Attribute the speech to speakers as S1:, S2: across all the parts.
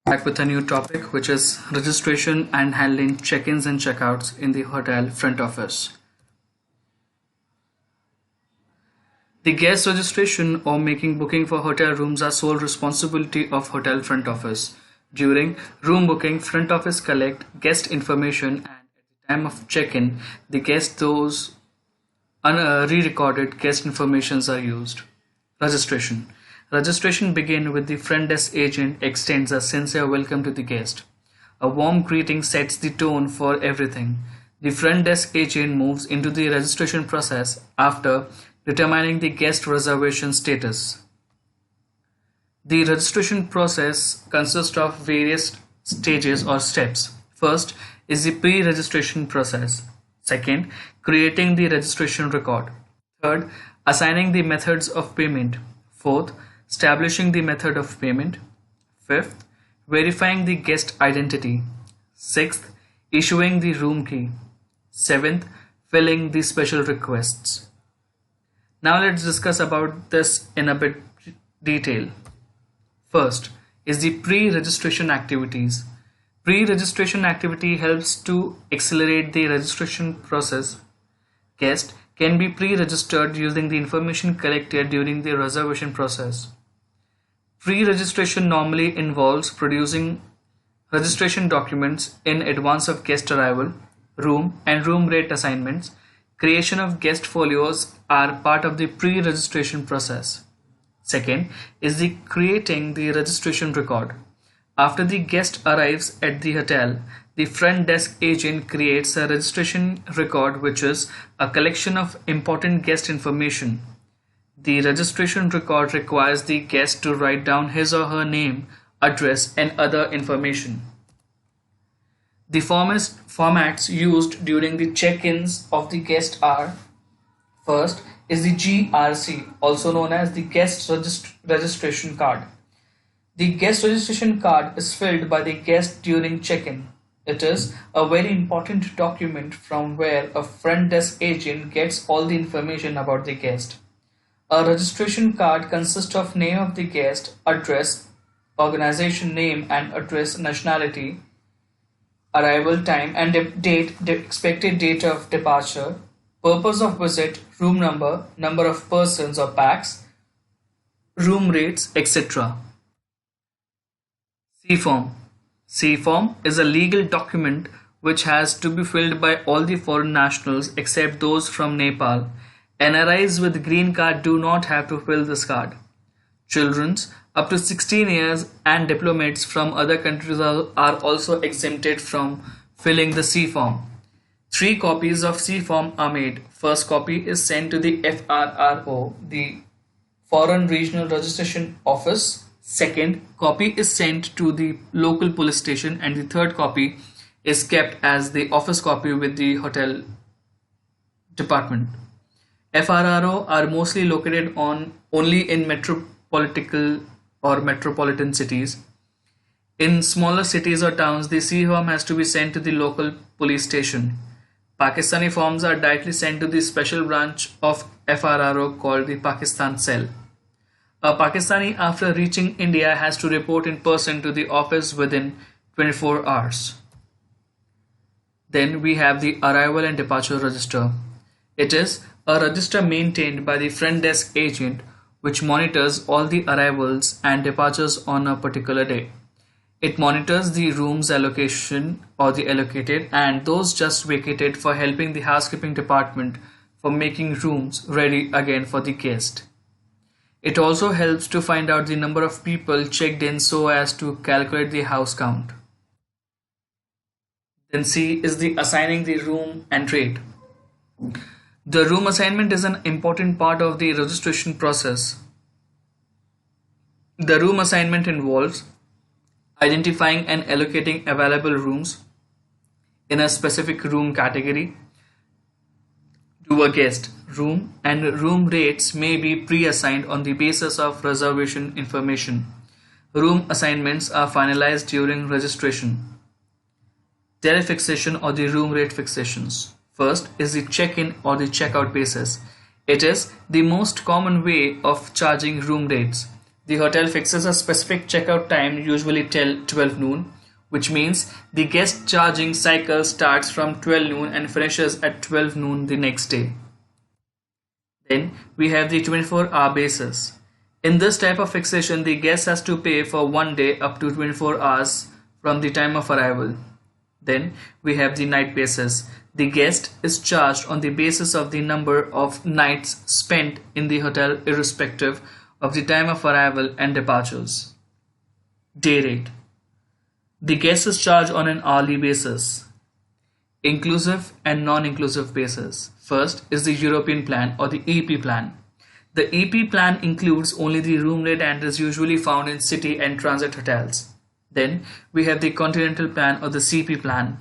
S1: Back with a new topic, which is registration and handling check-ins and check-outs in the hotel front office. The guest registration or making booking for hotel rooms are sole responsibility of hotel front office. During room booking, front office collect guest information, and at the time of check-in, the guest those re-recorded guest informations are used. Registration. Registration begins with the front desk agent extends a sincere welcome to the guest. A warm greeting sets the tone for everything. The front desk agent moves into the registration process after determining the guest reservation status. The registration process consists of various stages or steps. First is the pre-registration process. Second, creating the registration record. Third, assigning the methods of payment. Fourth, establishing the method of payment. Fifth, verifying the guest identity. Sixth, issuing the room key. Seventh, filling the special requests. Now let's discuss about this in a bit detail. First is the pre-registration activities. Pre-registration activity helps to accelerate the registration process. Guests can be pre-registered using the information collected during the reservation process. Pre-registration normally involves producing registration documents in advance of guest arrival. Room and room rate assignments, creation of guest folios are part of the pre-registration process. Second is the creating the registration record. After the guest arrives at the hotel, the front desk agent creates a registration record, which is a collection of important guest information. The registration record requires the guest to write down his or her name, address, and other information. The formats used during the check-ins of the guest are: first is the GRC, also known as the guest registration card. The guest registration card is filled by the guest during check-in. It is a very important document from where a front desk agent gets all the information about the guest. A registration card consists of name of the guest, address, organization name and address, nationality, arrival time and date, the expected date of departure, purpose of visit, room number, number of persons or packs, room rates, etc. C-form. C-form is a legal document which has to be filled by all the foreign nationals except those from Nepal. NRIs with green card do not have to fill this card. Children up to 16 years and diplomats from other countries are also exempted from filling the C-form. 3 copies of C-form are made. First copy is sent to the FRRO, the Foreign Regional Registration Office. Second copy is sent to the local police station, and the third copy is kept as the office copy with the hotel department. FRRO are mostly located only in metropolitan cities. In smaller cities or towns, the C-form has to be sent to the local police station. Pakistani forms are directly sent to the special branch of FRRO called the Pakistan Cell. A Pakistani after reaching India has to report in person to the office within 24 hours. Then we have the Arrival and Departure Register. It is a register maintained by the front desk agent which monitors all the arrivals and departures on a particular day. It monitors the rooms allocation or the allocated and those just vacated for helping the housekeeping department for making rooms ready again for the guest. It also helps to find out the number of people checked in so as to calculate the house count. Then C is the assigning the room and rate. The room assignment is an important part of the registration process. The room assignment involves identifying and allocating available rooms in a specific room category to a guest. Room and room rates may be pre-assigned on the basis of reservation information. Room assignments are finalized during registration. Tariff fixation or the room rate fixations. First is the check-in or the check-out basis. It is the most common way of charging room rates. The hotel fixes a specific checkout time, usually till 12 noon, which means the guest charging cycle starts from 12 noon and finishes at 12 noon the next day. Then we have the 24-hour basis. In this type of fixation, the guest has to pay for one day up to 24 hours from the time of arrival. Then we have the night basis. The guest is charged on the basis of the number of nights spent in the hotel irrespective of the time of arrival and departures. Day rate. The guest is charged on an hourly basis, inclusive and non-inclusive basis. First is the European plan or the EP plan. The EP plan includes only the room rate and is usually found in city and transit hotels. Then we have the Continental plan or the CP plan,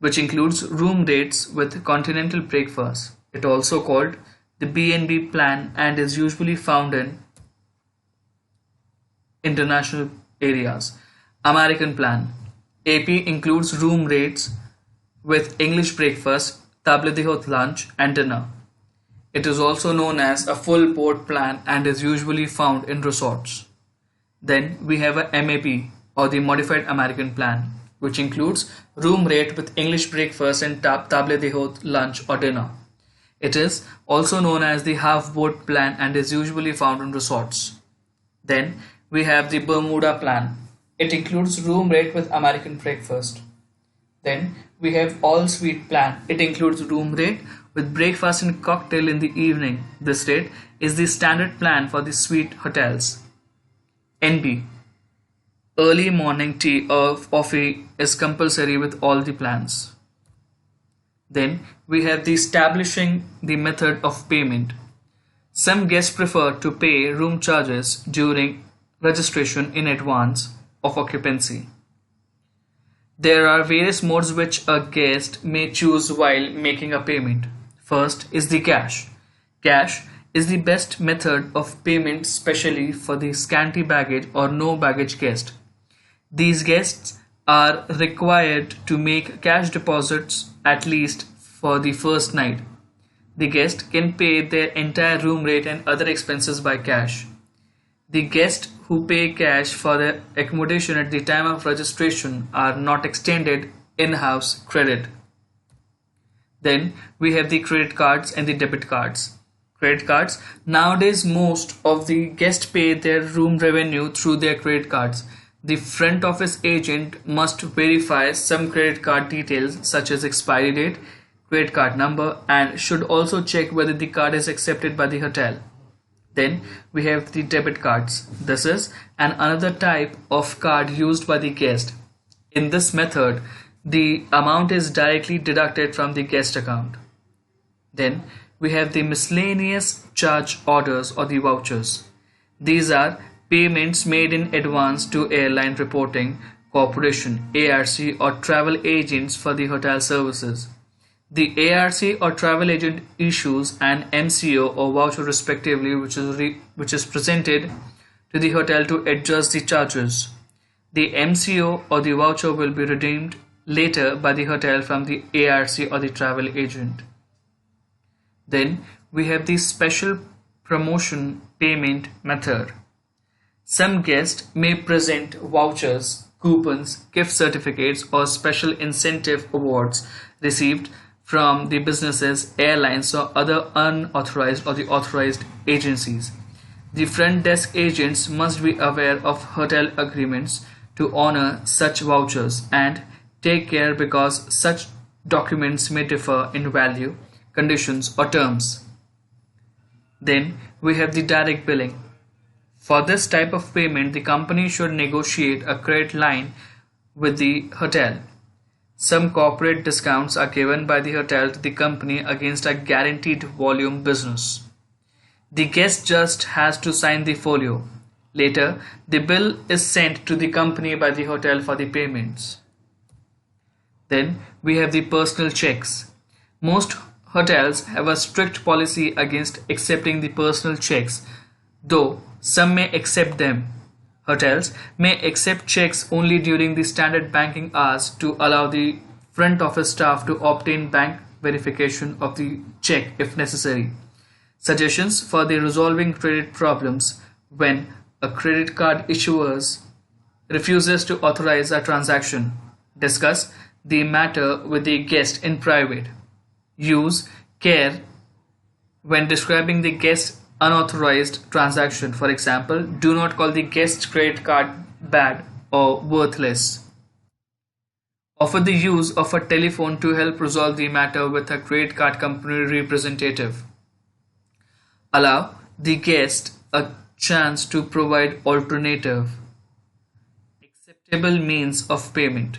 S1: which includes room rates with continental breakfast. It also called the B&B plan and is usually found in international areas. American plan. AP includes room rates with English breakfast, table d'hôte lunch and dinner. It is also known as a full board plan and is usually found in resorts. Then we have a MAP or the Modified American plan, which includes room rate with English breakfast and table d'hôte lunch or dinner. It is also known as the half board plan and is usually found in resorts. Then we have the Bermuda plan. It includes room rate with American breakfast. Then we have all suite plan. It includes room rate with breakfast and cocktail in the evening. This rate is the standard plan for the suite hotels. NB. Early morning tea or coffee is compulsory with all the plans. Then we have the establishing the method of payment. Some guests prefer to pay room charges during registration in advance of occupancy. There are various modes which a guest may choose while making a payment. First is the cash. Cash is the best method of payment, especially for the scanty baggage or no baggage guest. These guests are required to make cash deposits at least for the first night. The guest can pay their entire room rate and other expenses by cash. The guests who pay cash for their accommodation at the time of registration are not extended in-house credit. Then we have the credit cards and the debit cards. Credit cards. Nowadays, most of the guests pay their room revenue through their credit cards. The front office agent must verify some credit card details such as expiry date, credit card number, and should also check whether the card is accepted by the hotel. Then we have the debit cards. This is another type of card used by the guest. In this method, the amount is directly deducted from the guest account. Then we have the miscellaneous charge orders or the vouchers. These are payments made in advance to airline reporting corporation, ARC, or travel agents for the hotel services. The ARC or travel agent issues an MCO or voucher respectively, which is presented to the hotel to adjust the charges. The MCO or the voucher will be redeemed later by the hotel from the ARC or the travel agent. Then we have the special promotion payment method. Some guests may present vouchers, coupons, gift certificates, or special incentive awards received from the businesses, airlines, or other unauthorized or the authorized agencies. The front desk agents must be aware of hotel agreements to honor such vouchers and take care because such documents may differ in value, conditions, or terms. Then we have the direct billing. For this type of payment, the company should negotiate a credit line with the hotel. Some corporate discounts are given by the hotel to the company against a guaranteed volume business. The guest just has to sign the folio. Later, the bill is sent to the company by the hotel for the payments. Then we have the personal checks. Most hotels have a strict policy against accepting the personal checks, though some may accept them. Hotels may accept checks only during the standard banking hours to allow the front office staff to obtain bank verification of the check if necessary. Suggestions for the resolving credit problems when A credit card issuer refuses to authorize a transaction. Discuss the matter with the guest in private. Use care when describing the guest's unauthorized transaction. For example, do not call the guest's credit card bad or worthless. Offer the use of a telephone to help resolve the matter with a credit card company representative. Allow the guest a chance to provide alternative, acceptable means of payment.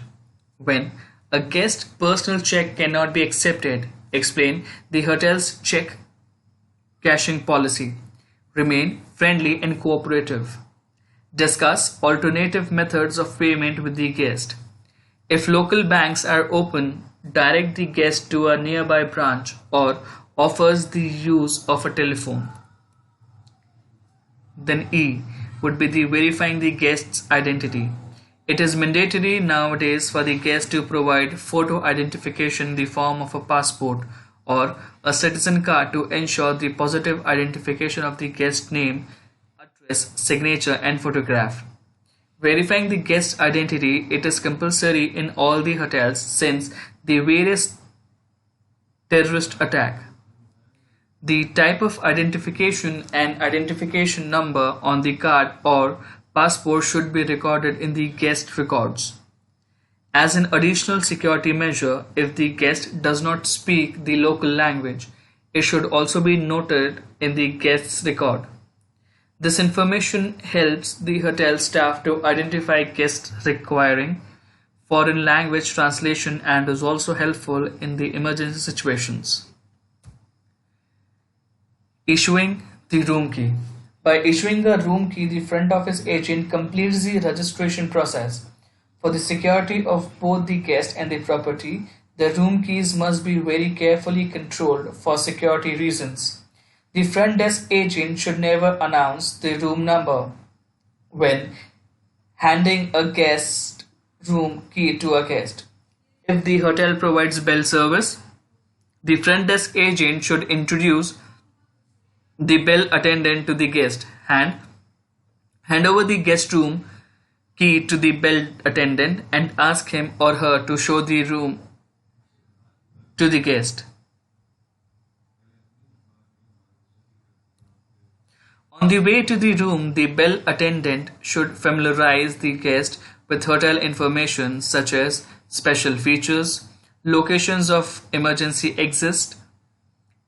S1: When a guest's personal check cannot be accepted, explain the hotel's check cashing policy. Remain friendly and cooperative. Discuss alternative methods of payment with the guest. If local banks are open, direct the guest to a nearby branch or offers the use of a telephone. Then E would be the verifying the guest's identity. It is mandatory nowadays for the guest to provide photo identification in the form of a passport or a citizen card to ensure the positive identification of the guest's name, address, signature, and photograph. Verifying the guest's identity, it is compulsory in all the hotels since the various terrorist attack. The type of identification and identification number on the card or passport should be recorded in the guest records. As an additional security measure, if the guest does not speak the local language, it should also be noted in the guest's record. This information helps the hotel staff to identify guests requiring foreign language translation and is also helpful in the emergency situations. Issuing the room key. By issuing a room key, the front office agent completes the registration process. For the security of both the guest and the property, the room keys must be very carefully controlled for security reasons. The front desk agent should never announce the room number when handing a guest room key to a guest. If the hotel provides bell service, the front desk agent should introduce the bell attendant to the guest and hand over the guest room key to the bell attendant and ask him or her to show the room to the guest. On the way to the room, the bell attendant should familiarize the guest with hotel information such as special features, locations of emergency exits,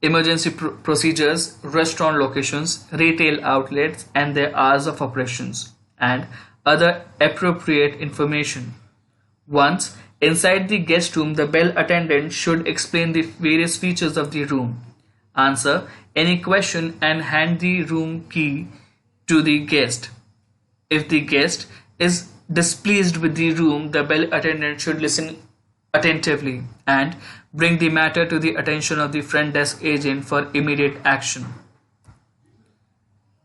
S1: emergency procedures, restaurant locations, retail outlets and their hours of operations, and other appropriate information. Once inside the guest room, the bell attendant should explain the various features of the room, answer any question and hand the room key to the guest. If the guest is displeased with the room, the bell attendant should listen attentively and bring the matter to the attention of the front desk agent for immediate action.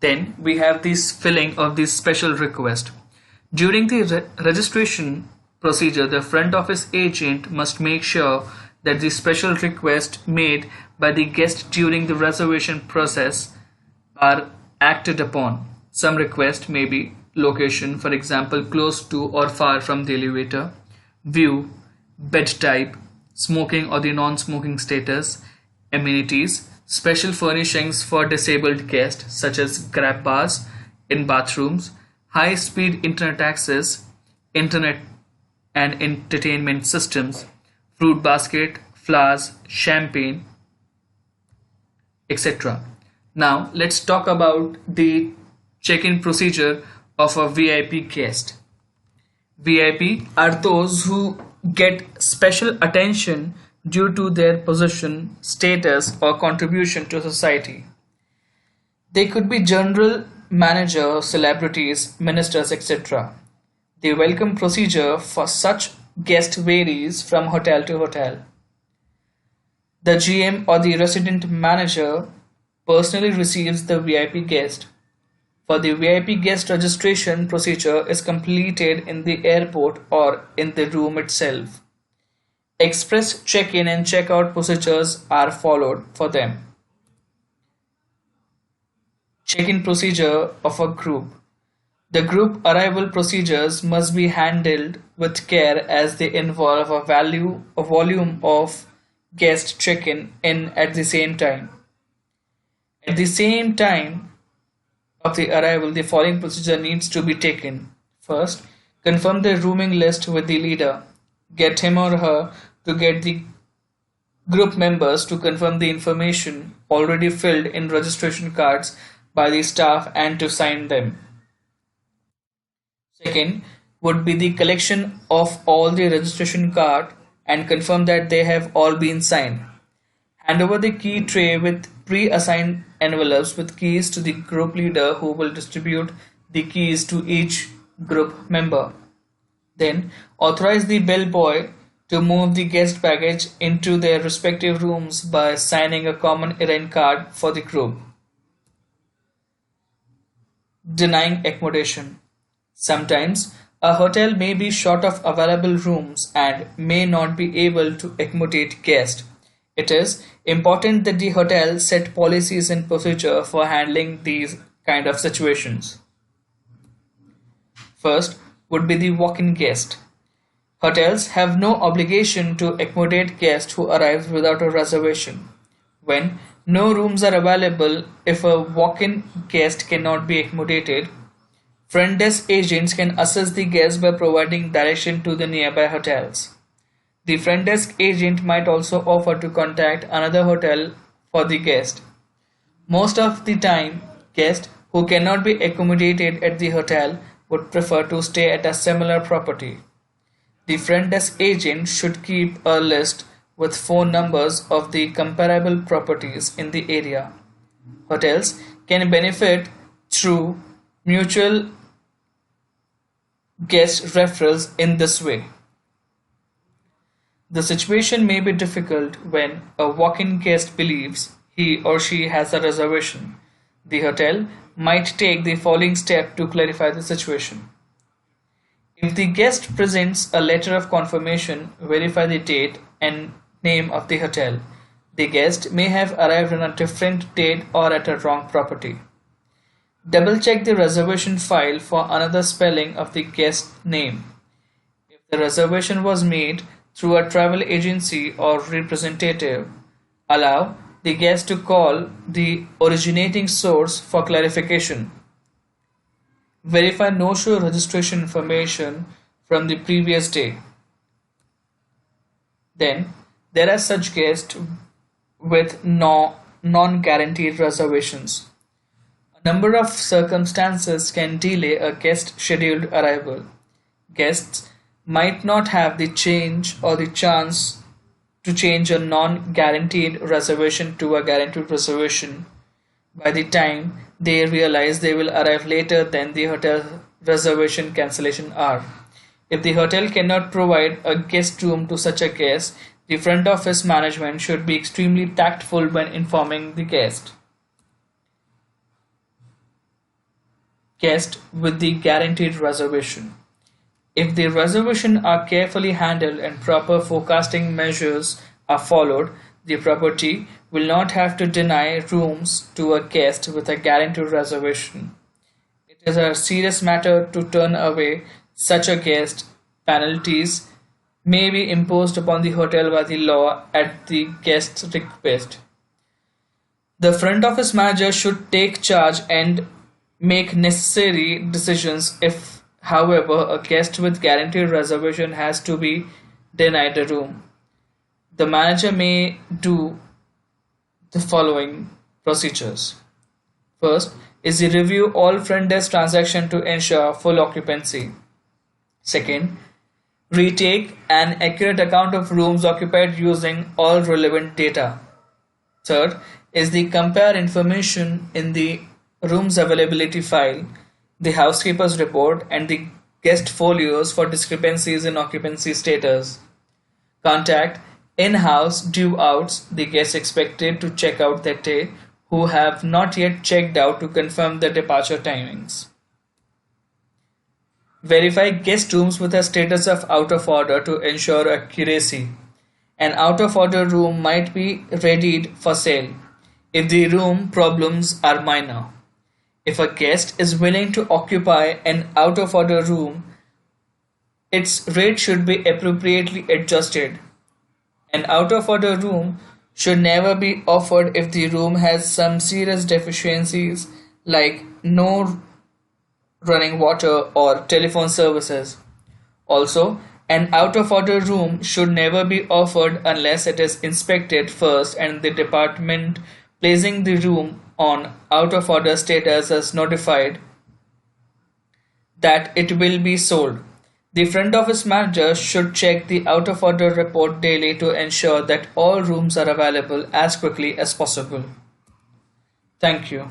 S1: Then we have this filling of the special request. During the registration procedure, the front office agent must make sure that the special request made by the guest during the reservation process are acted upon. Some request may be location, for example, close to or far from the elevator, view, bed type, smoking or the non-smoking status, amenities, special furnishings for disabled guests such as grab bars in bathrooms, high-speed internet access, internet and entertainment systems, fruit basket, flowers, champagne, etc. Now let's talk about the check-in procedure of a VIP guest. VIP are those who get special attention due to their position, status, or contribution to society. They could be general manager, celebrities, ministers, etc. The welcome procedure for such guest varies from hotel to hotel. The GM or the resident manager personally receives the VIP guest. For the VIP guest, registration procedure is completed in the airport or in the room itself. Express check-in and check-out procedures are followed for them. Check-in procedure of a group. The group arrival procedures must be handled with care as they involve a volume of guests check in at the same time. At the same time of the arrival, the following procedure needs to be taken. First, confirm the rooming list with the leader. Get him or her to get the group members to confirm the information already filled in registration cards by the staff and to sign them. Second would be the collection of all the registration card and confirm that they have all been signed. Hand over the key tray with pre-assigned envelopes with keys to the group leader who will distribute the keys to each group member. Then authorize the bellboy to move the guest baggage into their respective rooms by signing a common errand card for the group. Denying accommodation. Sometimes a hotel may be short of available rooms and may not be able to accommodate guests. It is important that the hotel set policies and procedure for handling these kind of situations. First would be the walk-in guest. Hotels have no obligation to accommodate guests who arrive without a reservation. When no rooms are available, if a walk-in guest cannot be accommodated, front desk agents can assist the guest by providing direction to the nearby hotels. The front desk agent might also offer to contact another hotel for the guest. Most of the time, guests who cannot be accommodated at the hotel would prefer to stay at a similar property. The front desk agent should keep a list with phone numbers of the comparable properties in the area. Hotels can benefit through mutual guest referrals in this way. The situation may be difficult when a walk-in guest believes he or she has a reservation. The hotel might take the following step to clarify the situation. If the guest presents a letter of confirmation, verify the date and name of the hotel. The guest may have arrived on a different date or at a wrong property. Double check the reservation file for another spelling of the guest name. If the reservation was made through a travel agency or representative, allow the guest to call the originating source for clarification. Verify no-show registration information from the previous day. Then, there are such guests with non-guaranteed reservations. A number of circumstances can delay a guest's scheduled arrival. Guests might not have the change or the chance to change a non-guaranteed reservation to a guaranteed reservation by the time they realize they will arrive later than the hotel reservation cancellation hour. If the hotel cannot provide a guest room to such a guest, the front office management should be extremely tactful when informing the guest. Guest with the guaranteed reservation. If the reservations are carefully handled and proper forecasting measures are followed, the property will not have to deny rooms to a guest with a guaranteed reservation. It is a serious matter to turn away such a guest. Penalties may be imposed upon the hotel by the law at the guest's request. The front office manager should take charge and make necessary decisions if, however, a guest with guaranteed reservation has to be denied a room. The manager may do the following procedures. First is to review all front desk transactions to ensure full occupancy. Second, retake an accurate account of rooms occupied using all relevant data. Third is the compare information in the rooms availability file, the housekeeper's report, and the guest folios for discrepancies in occupancy status. Contact in-house due-outs, the guests expected to check out that day, who have not yet checked out to confirm the departure timings. Verify guest rooms with a status of out of order to ensure accuracy. An out of order room might be readied for sale if the room problems are minor. If a guest is willing to occupy an out of order room, its rate should be appropriately adjusted. An out of order room should never be offered if the room has some serious deficiencies like no running water or telephone services. Also, an out of order room should never be offered unless it is inspected first and the department placing the room on out of order status is notified that it will be sold. The front office manager should check the out of order report daily to ensure that all rooms are available as quickly as possible. Thank you.